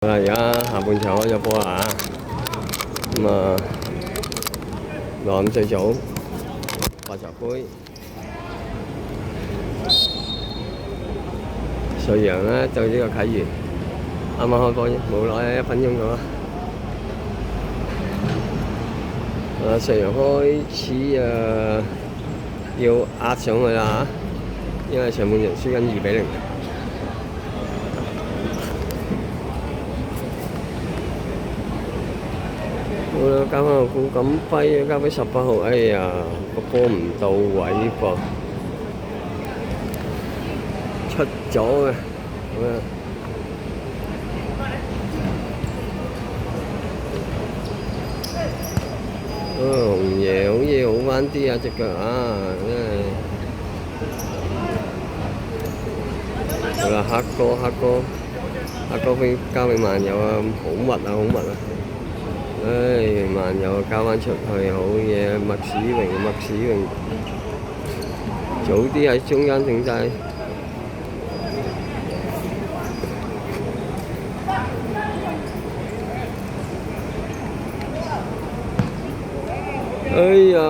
而家下半場開咗波啦咁啊65歲組發財杯，瑞陽咧對呢個啟源，啱啱開波啫，冇耐1分鐘到啦。瑞陽開始要壓上去啦嚇，因為上半場輸緊2-0。好啦，交翻個顧錦輝，交俾18號。哎呀，個波唔到位噃，出咗嘅。咁啊，紅爺好似好翻啲啊隻腳啊，真係。好啦，黑哥俾交俾萬友啊，好密啊！唉，萬友交翻出去，好嘢！麥史榮，早啲喺中間停晒。哎呀，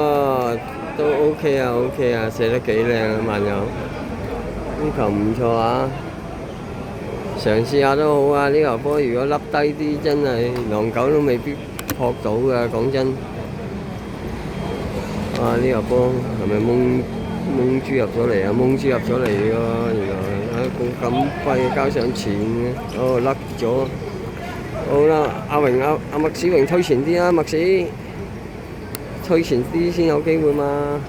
都 OK 啊，射得幾靚啊，萬友，呢球唔錯啊！嘗試下都好啊！呢球波如果笠低啲，真係狼狗都未必撲到㗎，講真。哇！呢球波係咪蒙豬入咗嚟啊？蒙豬入咗嚟喎，原來顧錦輝交上前嘅，哦甩咗。好啦，阿麥史榮推前啲啦，麥史推前啲先有機會嘛。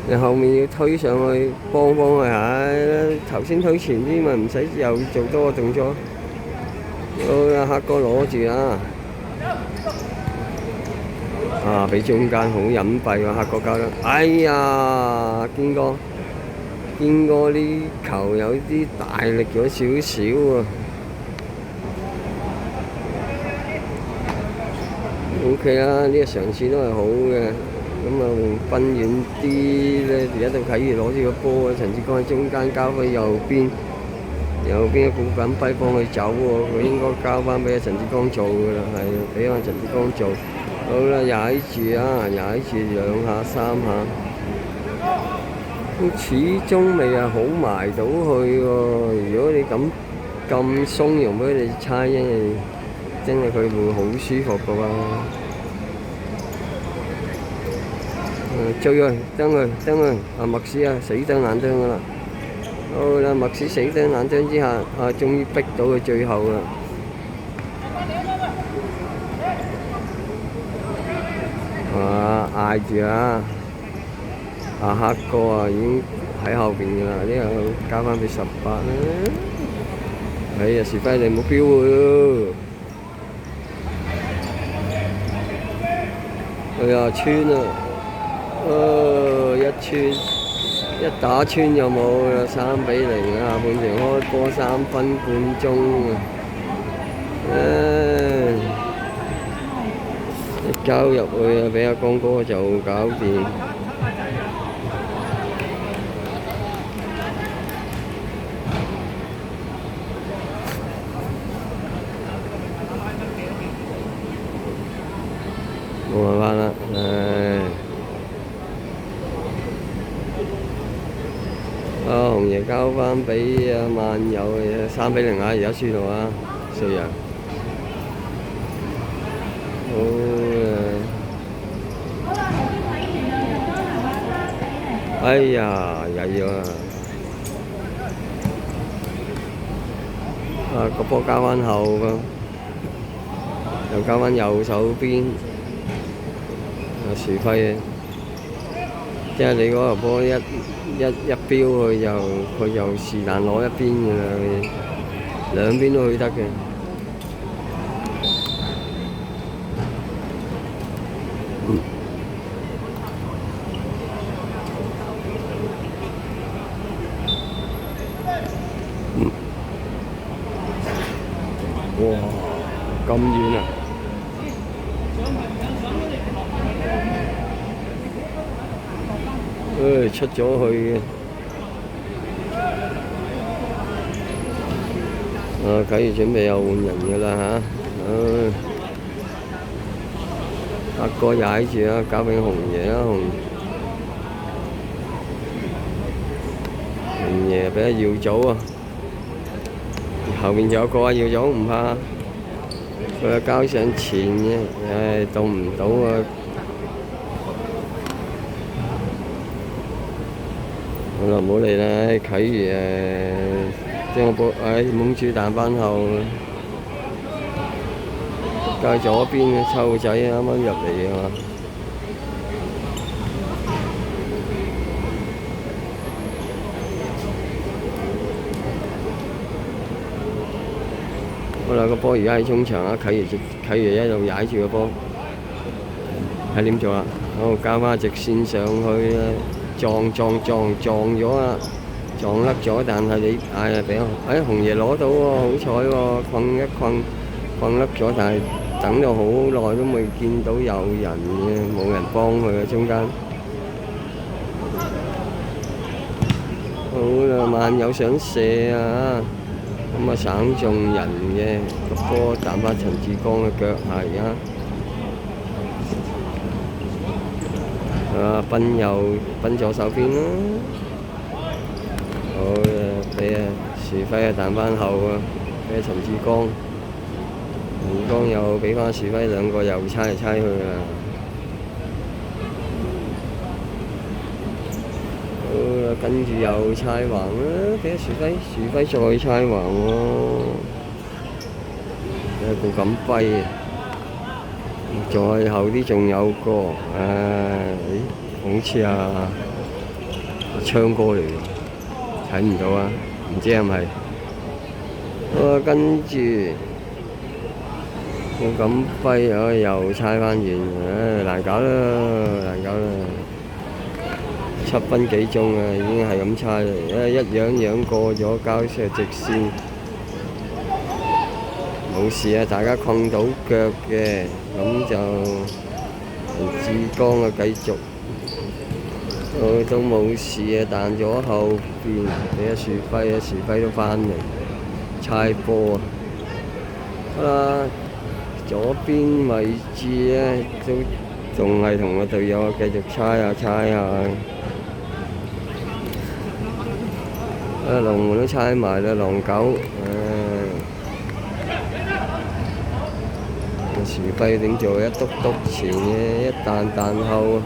你後面要推上去幫佢係，頭先推前啲咪唔使又做多個動作。好啦，黑哥攞住啊！啊！俾中間好隱蔽喎，黑哥交得。哎呀，堅哥呢球有啲大力咗少少喎。OK 啦，呢個嘗試都係好嘅。咁啊，分遠啲咧，而家到啟業攞住個波啊！陳志剛喺中間交去右邊嘅顧錦輝幫佢走喎，佢應該交翻俾阿陳志剛做㗎啦，係俾阿陳志剛做。好啦，踩住2下3下，都始終未係好埋到去喎。如果你咁鬆容俾佢哋猜，真係佢會好舒服㗎喎。追佢，登佢，麥史啊，死登爛登㗎啦。好啦，麥史死登爛登之下，終於逼到佢最後啦。嗌住啊！阿黑哥啊，已經喺後邊㗎啦，呢個交翻俾18啦。哎呀，時輝你冇標喎！哎呀，穿啊！一打穿就冇啦，3-0啊！半場開波3分半鐘啊！一交入去啊，俾阿光哥就搞掂。冇辦法啦，唉。紅爺交翻俾阿萬友嘅3-0啊！而家輸到啊，瑞陽。好哎呀，曳啊！個波交翻後㗎，又交翻右手邊。樹輝，即係你嗰個波一飆佢就是但攞一邊㗎啦，兩邊都去得嘅。哇！咁遠啊！出咗去嘅。啟業準備又換人㗎啦嚇，黑哥踩住啊，交俾紅爺啦，紅爺俾阿耀祖啊，後邊仲有個啊，耀祖唔怕，佢交上前嘅，唉，到唔到啊？好啦，唔好理啦，啟業將個波，懵豬彈翻後，交左邊嘅臭仔啱啱入嚟啊！好啦，個波而家喺中場啊，啟業一路踩住個波，睇點做啊？好，交翻直線上去啊！撞咗啊！撞甩咗，但係你俾紅爺攞到喎，好彩喎，困甩咗，但係等咗好耐都未見到有人嘅，冇人幫佢啊中間。好啦，萬有想射啊，咁啊省中人嘅個波彈翻陳志剛嘅腳下而家。奔左手邊啦，好俾樹輝彈翻後啊，俾陳志剛，又俾翻樹輝兩個又猜嚟猜去啊，好跟住又猜橫啦，俾樹輝再猜橫喎，有個咁跛啊！再後啲仲有個，好似昌哥嚟嘅，睇唔到啊，唔知係咪？跟住個咁跛，又猜翻完，難搞啦，7分幾鐘啊，已經係咁猜啦，一樣過咗交出直線。冇事啊，大家困到腳嘅，咁就陳志剛啊繼續，都冇事啊，彈咗後邊俾阿樹輝都翻嚟猜波啊！好啦，左邊位置咧都仲係同個隊友繼續猜下，龍門都猜埋啦，狼狗，樹輝點做？一篤前嘅，一彈後，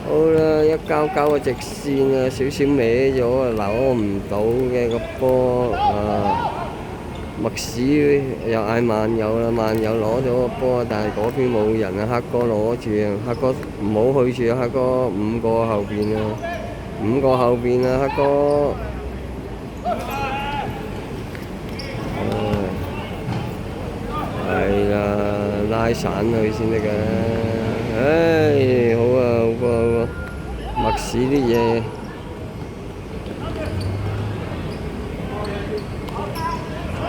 好啦，一交個直線啊，少少歪咗啊，攞唔到嘅個波啊！麥史又嗌萬有啦，萬有攞咗個波，但係嗰邊冇人啊，黑哥攞住啊，黑哥唔好去住啊，黑哥5個後邊啊，黑哥。係啦，拉散佢先得㗎。好啊，麥史啲嘢。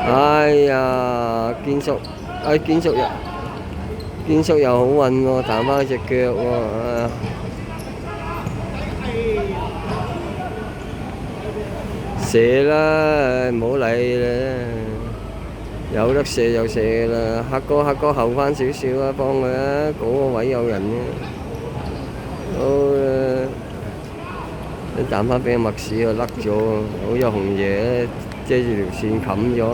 哎呀，堅叔又好運喎，彈翻隻腳喎。射啦，唔好理啦。有得射就射啦，黑哥後翻少少啊，幫佢啊，嗰個位有人啊。好啦，你彈翻俾麥史啊，甩咗啊，好有紅爺遮住條線冚咗。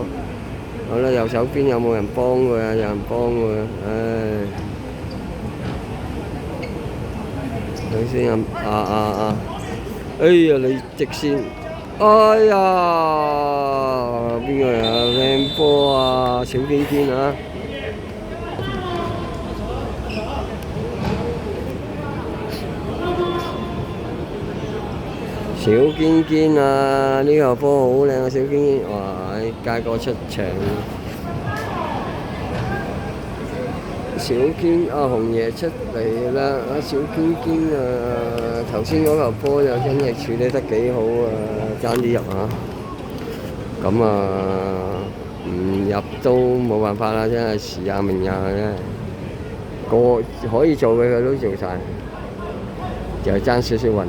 好啦，右手邊有冇人幫佢啊？有人幫佢啊，等先啊！哎呀，你直線！哎呀，邊個啊？靚波啊，小堅啊！小堅啊，呢個波好靚啊！小堅，哇！街哥出場，小堅紅爺出嚟啦！小堅頭先嗰球波就真係處理得幾好啊，爭啲入啊！咁唔入都冇辦法啦，真係時也命也啫。個可以做嘅佢都做晒，就係爭少少運。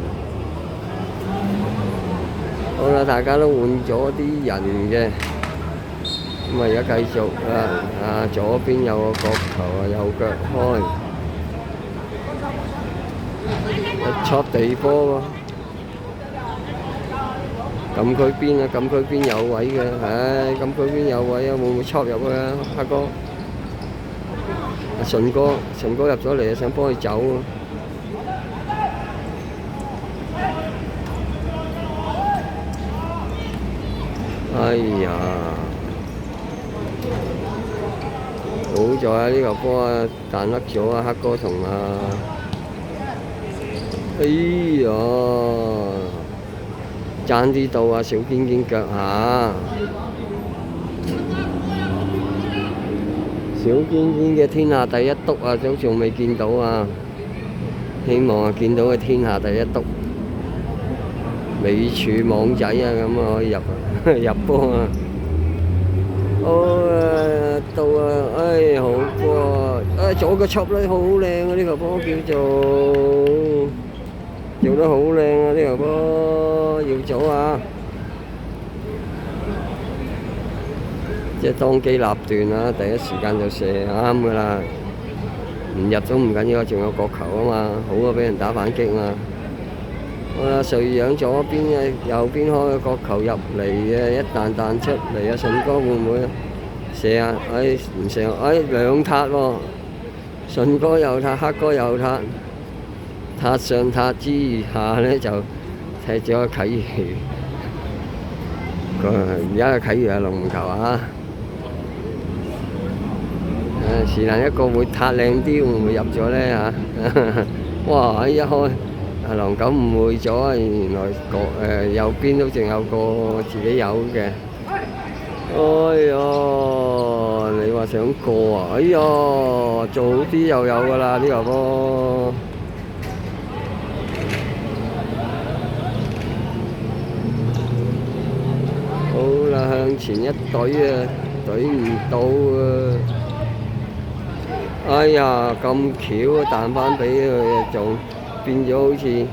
好啦，大家都換咗啲人嘅。咁啊，而家繼續啦，左邊有個角球啊，右腳開，一戳地波喎。禁區邊啊，禁區邊有位嘅，唉，禁區邊有位啊，會唔會戳入去啊？黑哥，順哥入咗嚟啊，想幫佢走啊！哎呀，好在啊，呢個波啊彈甩咗啊，黑哥同哎呀，爭啲到啊，小堅堅腳下，小堅堅嘅天下第一篤啊，都仲未見到啊，希望啊見到嘅天下第一篤，美柱網仔啊，咁啊可以入啊，入波啊！到啊！唉，好波啊！左個插咧好靚啊！呢個波叫做得好靚啊！呢個波要左啊！即係當機立斷啊！第一時間就射啱噶啦，唔入都唔緊要，仲有角球啊嘛，好過俾人打反擊嘛。好啦，瑞陽左邊嘅右邊開個角球入嚟嘅，一彈彈出嚟啊！順哥會唔會射啊？唉，唔射，唉，兩撻喎，順哥又撻，黑哥又撻，撻上撻之下咧就踢咗個啟魚。而家嘅啟魚係龍球啊！是但一個會撻靚啲，會唔會入咗咧嚇？哇！一開阿狼狗誤會咗，原來右邊都仲有個自己有嘅。哎呀！你話想過啊？哎呀！做好啲又有㗎啦呢個波。好啦，向前一隊啊，隊唔到啊！哎呀，咁巧啊，彈翻俾佢啊，仲變咗好似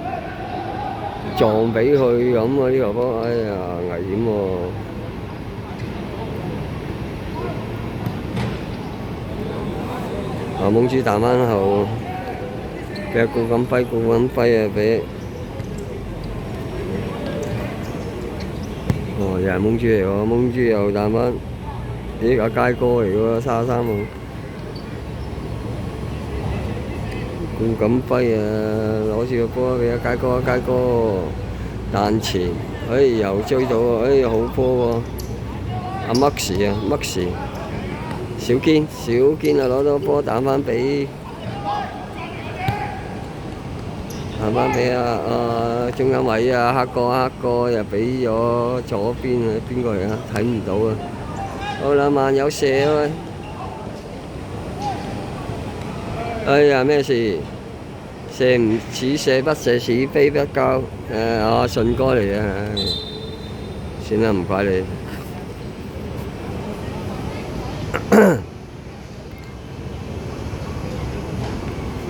撞俾佢咁啊！呢個波，哎呀，危險喎！懵豬彈翻後，俾顧錦輝啊俾，又係懵豬嚟喎，懵豬又彈翻，咦，個佳哥嚟喎，33號。顧錦輝啊，攞住個波俾阿佳哥，彈前，哎又追到喎，哎好波喎！阿Max，小堅啊攞到波彈翻俾中間位啊，黑哥又俾咗左邊啊，邊個嚟啊？睇唔到啊！好啦，萬有射啊！哎呀，咩事？射唔似射不射，似飛不交。順哥嚟嘅，算啦，唔怪你。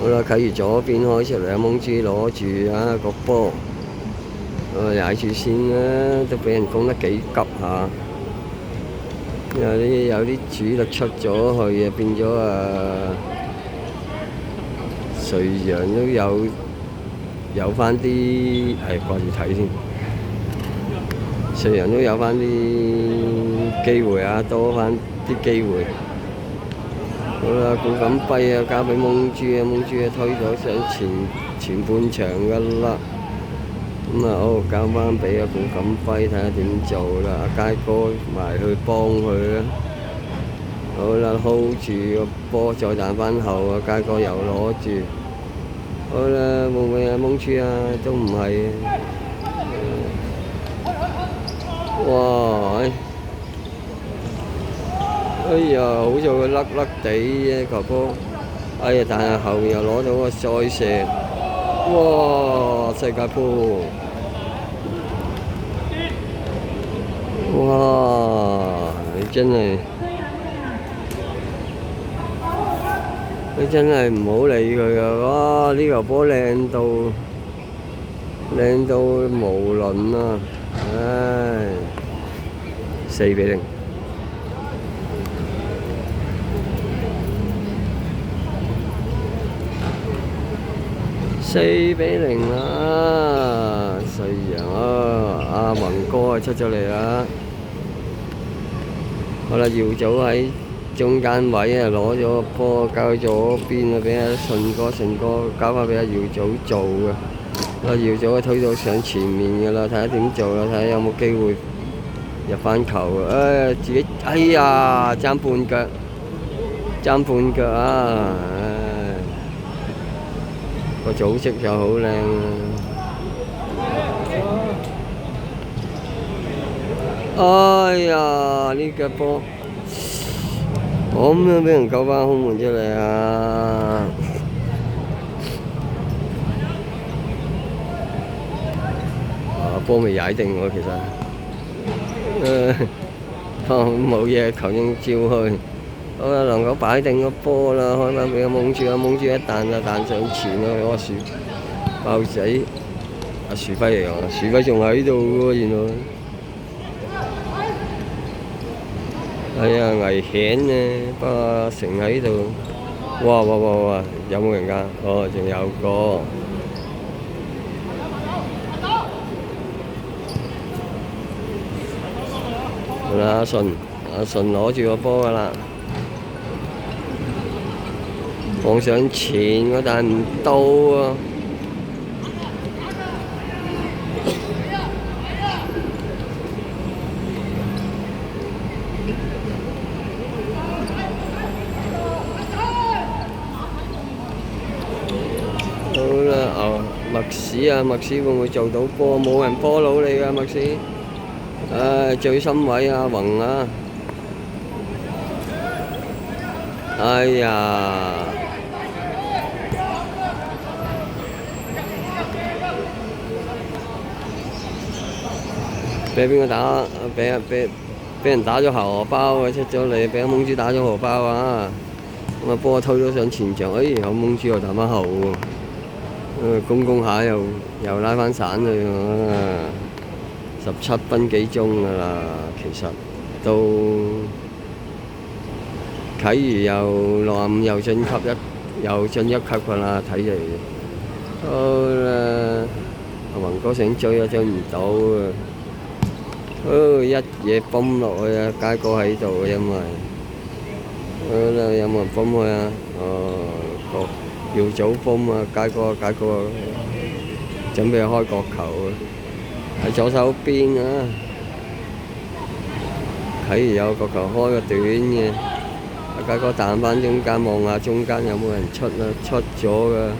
好啦，啟如左邊開出嚟，懵豬攞住啊個波，踩住先啦，都俾人攻得幾急下。有啲主力出咗去啊，變咗瑞陽都有翻啲，掛住睇先。瑞陽都有翻啲機會啊，多翻啲機會。好啦，顧錦輝啊，交俾懵豬啊，推咗上前半場噶啦。咁啊，好交翻俾阿顧錦輝睇下點做啦。阿佳哥埋去幫佢啦。好啦 ，hold 住個波再彈翻後啊，佳哥又攞住。好啦，會唔會啊懵豬啊？都唔係。哇！哎呀，好在佢甩地啫球波。哎呀，但係後面又攞到個再射。哇！世界波！哇！你真係唔好理佢啊！哇！呢球波靚到無倫啊！唉，4-0。4-0啦，瑞陽啊！阿宏哥啊出咗嚟啦。好啦，耀祖喺中間位啊，攞咗個波交咗邊啊，俾阿順哥交翻俾阿耀祖做嘅。阿耀祖啊推到上前面嘅啦，睇下點做啦，睇下有冇機會入翻球啊！自己哎呀爭半腳啊！個組織就好靚啊！哎呀，呢腳波咁樣俾人救翻空門出嚟啊！波未踩定喎，其實冇嘢，球應照去。好啦，能夠擺定個波啦，開翻俾阿蒙豬，一彈就彈上前咯，嗰個樹爆仔，阿樹輝嚟㗎，樹輝仲喺度喎，原來。係啊，危險啊，不過成喺度。哇！有冇人㗎？哦，仲有個。好啦，阿順攞住個波㗎啦。望上前嗰但唔到啊！好啦，麥斯會唔會做到波？冇人波佬嚟㗎，麥斯。最深位阿宏啊！哎呀！俾邊個打？俾人打咗荷包啊！出咗嚟，俾阿蒙豬打咗荷包啊！咁啊波推咗上前場，然後蒙豬又彈翻後喎，攻下又拉翻散佢啊！17分幾鐘㗎啦，其實都啟如又65又晉一級㗎啦，睇嚟。好啦，阿宏哥想追啊，追唔到啊！一嘢泵落去啊！佳哥喺度啊，因為好啦，有冇人泵佢啊？耀祖泵啊！佳哥準備開角球啊！喺左手邊啊！啟如有角球開個短嘅，阿佳哥彈翻中間望下中間有冇人出啊？出咗㗎，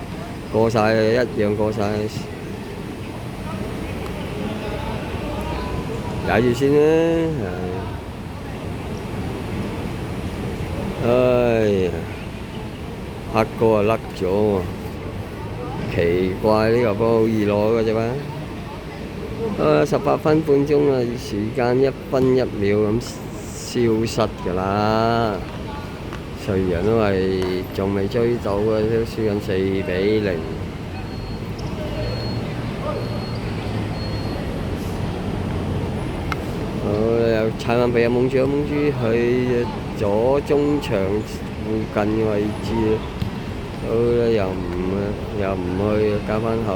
過晒一樣過晒。踩住先啦，哎呀，黑哥啊甩咗喎，奇怪呢個波好易攞嘅啫嘛。18分半鐘啦，時間1分1秒咁消失㗎啦。瑞陽都係仲未追到嘅，都輸緊4-0。又踩翻俾阿蒙豬去左中場附近嘅位置，好啦，又唔去，交翻後，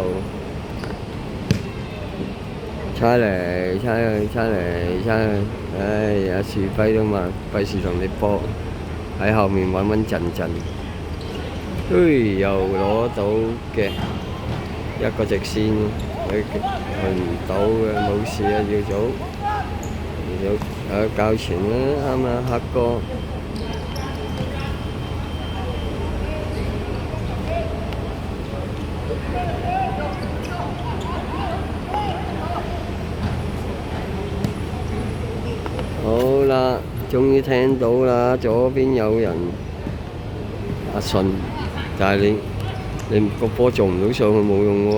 猜嚟，哎呀，樹輝都嘛，費事同你搏，喺後面穩陣，又攞到嘅一個直線，佢去唔到嘅，冇事啊，耀祖。較前啦，啱啊，黑哥。好啦，終於聽到啦，左邊有人。阿順，但係你個波做唔到上去冇用喎。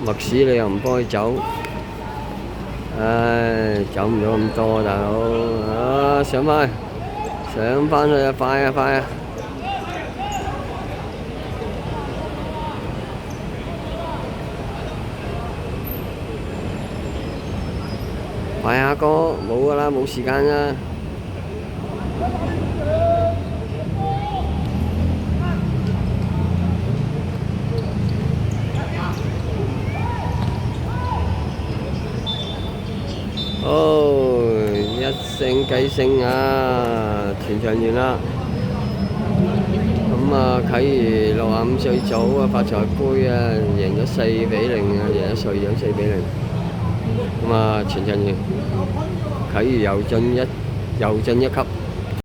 麥斯你又唔幫佢走。唉，走唔到咁多，大佬上翻去啊！快啊！快啊哥，冇㗎啦，冇時間啦。哦，一聲雞聲啊，全場完啦。咁啊，啟怡65歲組啊，發財杯啊，贏咗4-0啊，贏咗瑞陽4-0。咁啊，全場完，啟怡又進一級。